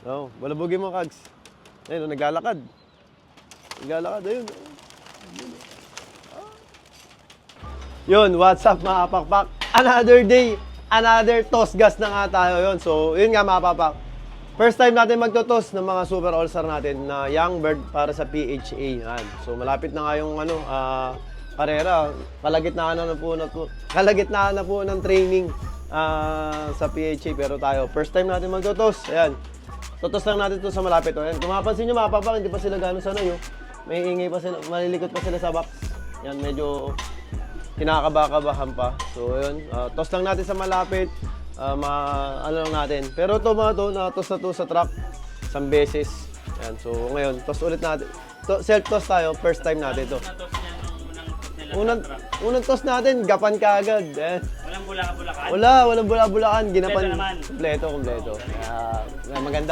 Oo, balabugin mo, Kags. Ayun, naglalakad. Naglalakad, ayun. Yun, what's up mga kapakpak? Another day, another toss gas na nga tayo yun. So, yun nga mga kapakpak. First time natin magtotos ng mga super all-star natin na young bird para sa PHA. Yan. So, malapit na nga yung karera. Kalagitnaan na po ng training sa PHA. Pero tayo, first time natin magtotos. Ayan. Totos lang natin ito sa malapit. Ayan. Kung mapapansin nyo mga kapakpak, hindi pa sila gano'n sa may ingay pa sila, malilikot pa sila sa box. Yan, medyo kinakaba-kabahan pa. So, yun. Toss lang natin sa malapit. Ano lang natin. Pero ito mga to, na-toss na to sa truck. Isang beses. Yan. So, ngayon, toss ulit natin. Self-toss tayo. First time natin to. Unang toss natin, gapan ka agad. Yan. Walang bulaka-bulakan? Walang bulak-bulakan. Ginapan. Kompleto naman. Kompleto.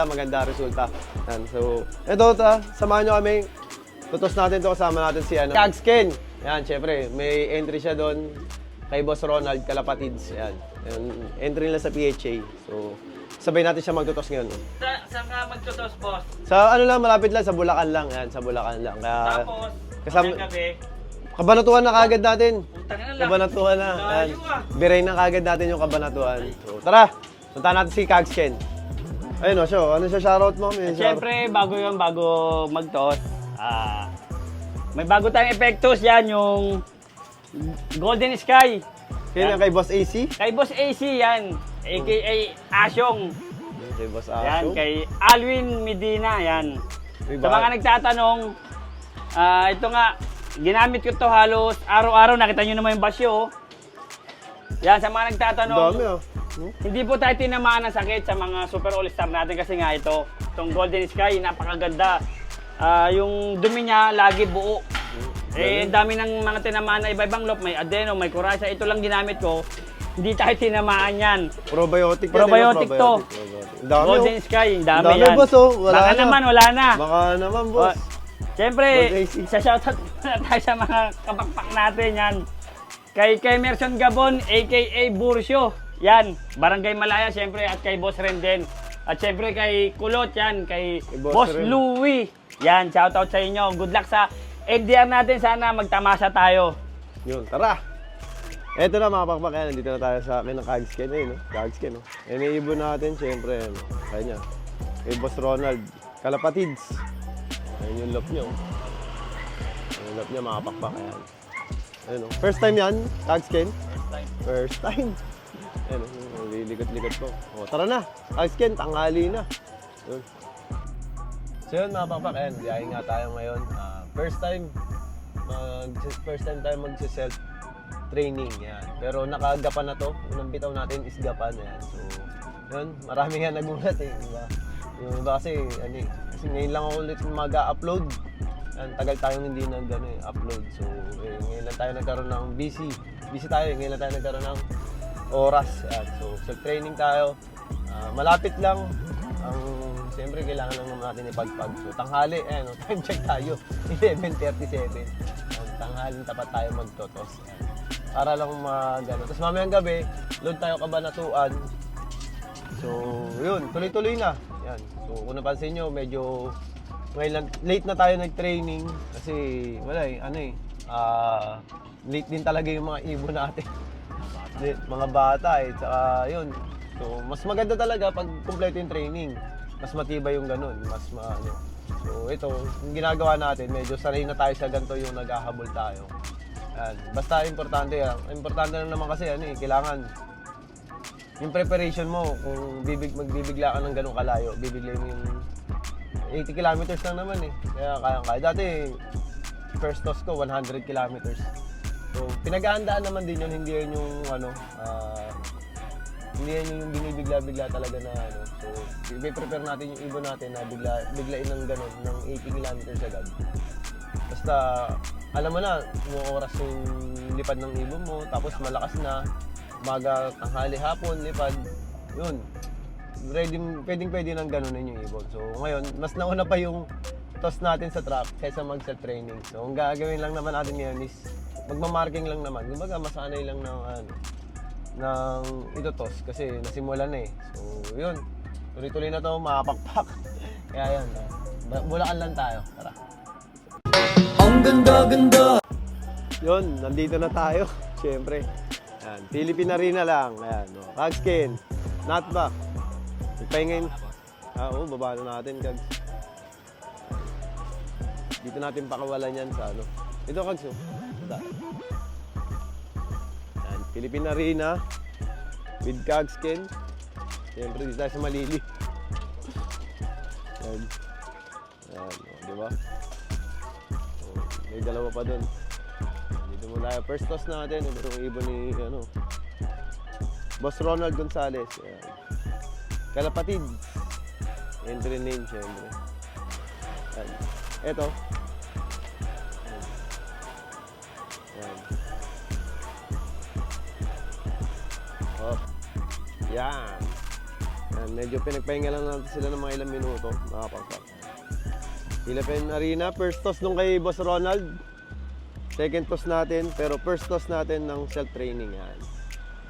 Maganda resulta. Yan. So, ito, samahan nyo kami. Tutos natin to, kasama natin si Kagsken. Yan, syempre, may entry siya doon kay Boss Ronald Kalapatids. Yan. Entry nila sa PHA. So, sabay natin siya magtutos ngayon. Saan ka magtutos, boss? Sa ano lang, malapit lang, sa Bulacan lang. Yan, sa Bulacan lang. Kaya, tapos, kasama, gabi, Kabanatuan na kagad natin. utang na lang. Kabanatuan na. Yan. Biray na kagad natin yung kabanatuan. So, tara, punta natin si Kagsken. Ayun o, ano siya shoutout mo? Siyempre, bago magtos, may bago tayong epektos yan, yung Golden Sky. Kaya kay Boss AC? Kay Boss AC yan, aka Asyong. Kay Boss Yan, Asyong. kay Alwin Medina, yan. Sa mga nagtatanong, ito nga, ginamit ko to halos araw-araw. Nakita nyo naman yung basyo. Yan, sa mga nagtatanong, dami hindi po tayo tinamaan ng sakit sa mga super all-star natin kasi nga itong Golden Sky, napakaganda. Yung dumi niya, lagi buo. Dami ng mga tinamaan na iba-ibang lop. May adeno, may kurasa. Ito lang ginamit ko. Hindi tayo tinamaan yan. Probiotic yan. Probiotic to. Dami, Golden Sky, dami dami yan. boss, wala Baka na. naman, wala na. Baka naman, boss. Siyempre, Boss AC. shoutout na tayo sa mga kapakpak natin yan. Kay Emerson Gabon, aka Bursyo. Yan, Barangay Malaya, siyempre, at kay Boss Ren din. At siyempre kay Kulot, yan, kay Boss Ren. Louie. Yan, shoutout sa inyo. Good luck sa NDR natin. Sana magtamasa tayo. Yun, tara. Eto na mga pakpak, yan. Nandito na tayo sa akin ng Kagsken. Ayun, Kagsken. Iniibon natin, siyempre, kanya. Kay Boss Ronald Kalapatids. Ayun yung lop niya. Yung lop niya, mga pakpak. Ayan. Ayun, first time yan, Kagsken? First time. Ayun, lilikot-likot ko. Tara na, Kagsken, tanghali na. Yun. So yun mga pakpak, ayan, biyahe nga tayo ngayon. First time tayo mag-self training, yan. Pero nakagapan na to. Unang bitaw natin is gapan, yan. So, yun, marami nga nagulat diba? Yung iba kasi, kasi ngayon lang ako ulit mag-upload. Tagal tayong hindi upload. So, ngayon lang tayo nagkaroon ng busy tayo. Ngayon lang tayo nagkaroon ng oras. Yan. So, self-training tayo. Malapit lang. Siyempre, kailangan lang naman natin ipagpag. So, tanghali, time check tayo. 11:37. Tanghaling tapat tayo magtotos. Para lang magano. Tapos mamayang gabi, load tayo Kabanatuan. So, yun, tuloy-tuloy na. Yan. So, kung napansin nyo, medyo ngayon late na tayo nag-training kasi wala late din talaga yung mga ibon natin. Mga bata Tsaka yun. So, mas maganda talaga pag kumpleto yung training. Mas matibay yung ganun. So, ito, yung ginagawa natin, medyo sanay na tayo sa ganito yung naghahabol tayo. Yan. Basta importante yan. Importante lang naman kasi kailangan yung preparation mo, kung magbibigla ka ng ganung kalayo, bibigla mo yung 80 kilometers lang naman Kaya kaya. Dati, first toss ko, 100 kilometers. So, pinag-aandaan naman din yun, hindi yun yung hindi yan yung binibigla-bigla talaga na So, i-prepare natin yung ibon natin na biglain ng ganun, ng 80 kilometers agad. Basta, alam mo na, oras yung lipad ng ibon mo, tapos malakas na, umaga, tanghali, hapon, lipad, yun. Pwedeng-pwede nang ganunin yung ibon. So, ngayon, mas nauna pa yung toss natin sa trap kaysa mag-self-training. So, ang gagawin lang naman natin ngayon is magmamarking lang naman. Kumbaga, masanay lang ng ito toss kasi nasimulan na So, yun. Tuloy-tuloy na to, makapakpak. Kaya yan. Bulacan lang tayo. Tara. Ang ganda-ganda. Yun, nandito na tayo. Siyempre. Ayan, Philippine Arena lang. Ayan, no. Kagskin. Not back. Ipahingin. Oo, baba na natin, Kags. Dito natin pakawalan yan sa ano. Ito, Kags, oh. Ito. Ayan, Philippine Arena. With Kagskin. Siyempre, dito tayo sa Malili. Ayan. Ayan, oh, di ba? Oh, may dalawa pa dun. Dito muna tayo. First toss natin. Ito yung ibon ni, ano, Boss Ronald Gonzales. Ayan. Kalapatid. Entry name, siyempre. Ayan. Ito. Ayan. Ayan. Oh. Yan. Ayan. Medyo pinagpahinga lang natin sila ng mga ilang minuto. Makapagpak. Philippine Arena. First toss nung kay Boss Ronald. Second toss natin. Pero first toss natin ng self-training. Yan.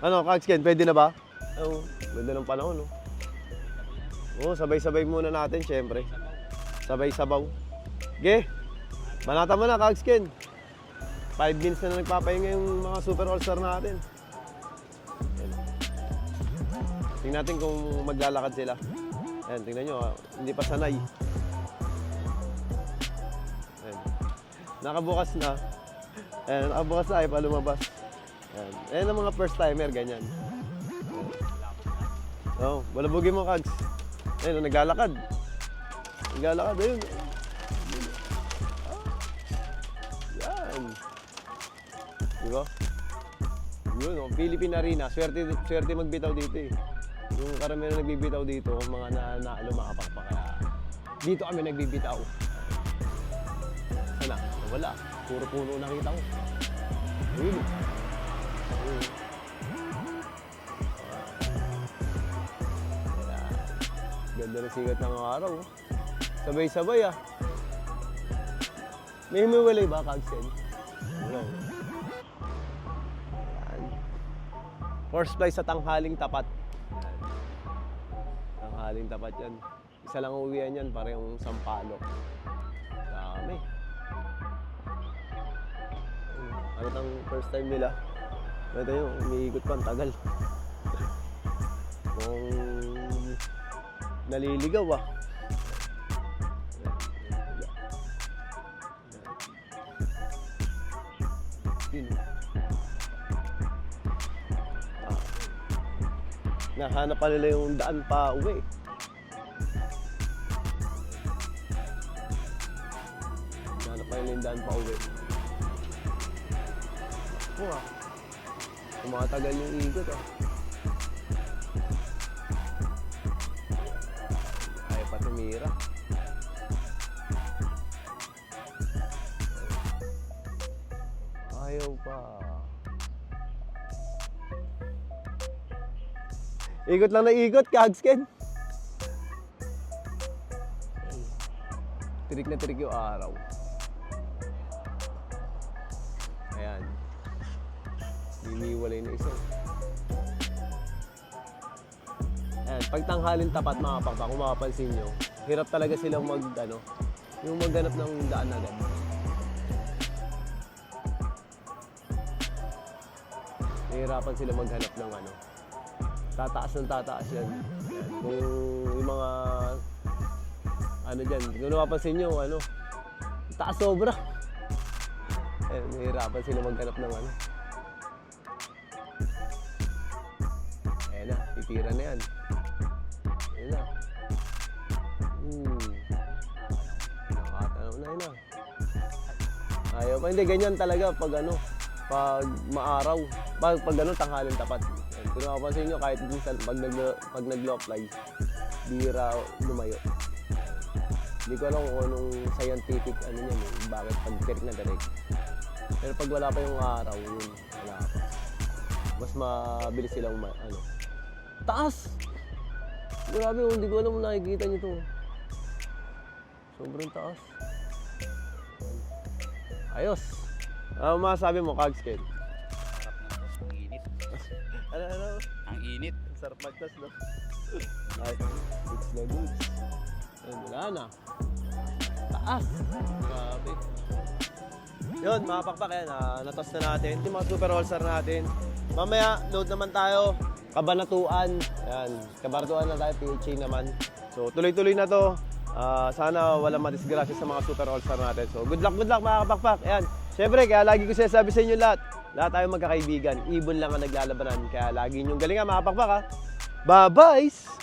Ano, Kagskin, pwede na ba? Oo, ganda ng panahon, no? Oo, sabay-sabay muna natin, syempre. Sabay-sabaw. Okay, banata mo na, Kagskin. 5 minutes na nagpapahinga yung mga super all-star natin. Ayan. Tingnan natin kung maglalakad sila. Ayan, tingnan nyo, hindi pa sanay. Ayan. Nakabukas na. Ayan, nakabukas na, ay pa lumabas. Ayan. Ayan ang mga first timer, ganyan. Oo, balabugin mo, Kags. Ayun, naglalakad. Naglalakad, ayun. Yan. Diba? Yun, oh, Philippine Arena. Swerte magbitaw dito eh. Yung karamihan na nagbibitaw dito, mga lumakapakpak. Kaya dito kami nagbibitaw. Sana, wala. Puro puno nakita ko. Ayun. Ganda na sigat ng araw. Sabay-sabay ah. May humiwalay ba, Kagsen? Wala. Yan. First fly sa tanghaling tapat. Yan. Tanghaling tapat yan. Isa lang uwian yan, parehong sampalok. Dami. Ano tang first time nila? Ito yung umiikot pa, ang tagal. Kung naliligaw ah. Yun. Nahanap pa nila yung daan pa uwi. Nahanap pa nila yung daan pa uwi. Oo ah. Tumatagal yung ikot ah. Ayaw pa tumira. Ayaw pa. Ikot lang na ikot, Kagskin. Tirik na tirik yung araw. Ayan. Hiniwalay na isa. Ayan, pag tanghalin tapat mga pakpak, kung makapansin nyo, hirap talaga silang yung maghanap ng daan agad. Nahihirapan sila maghanap ng tataas ng tataas yan. Ayan, kung yung mga, dyan, kung napapansin nyo, taas sobra. Ayan, nahihirapan sila maghanap ng Ayan na, titira na yan. Ayan na. Nakatanaw na yun na. Ayaw pa, hindi, ganyan talaga pag pag maaraw. Pag tanghalin tapat. Ayan, kung napapansin nyo, kahit minsan pag nag-low fly, di raw lumayo. Hindi ko alam kung anong scientific yan bakit pag tirik na tirik. Pero pag wala pa yung araw, yun, wala pa. Mas mabilis silang taas! Grabe, hindi ko alam kung nakikita nyo ito. Sobrang taas. Ayos! Ano masasabi mo, Kagskin? Sarap na to. Ang init. Ano? Ang init. sarap magtas, no? Ay, goods na goods. Ayun, wala na. Taas. Grabe. Yun, mga pakpak yan. Natos na natin. Yung mga super all-star natin. Mamaya, load naman tayo. Kabanatuan. Yan. Kabanatuan na tayo. PHA naman. So, tuloy-tuloy na to. Sana walang madisgrasya sa mga super all-star natin. So, good luck mga kapakpak. Ayan. Siyempre, kaya lagi ko sinasabi sa inyo lahat. Lahat tayo magkakaibigan. Ibon lang ang naglalabanan. Kaya lagi niyong galingan mga kapakpak, ha. Bye-bye!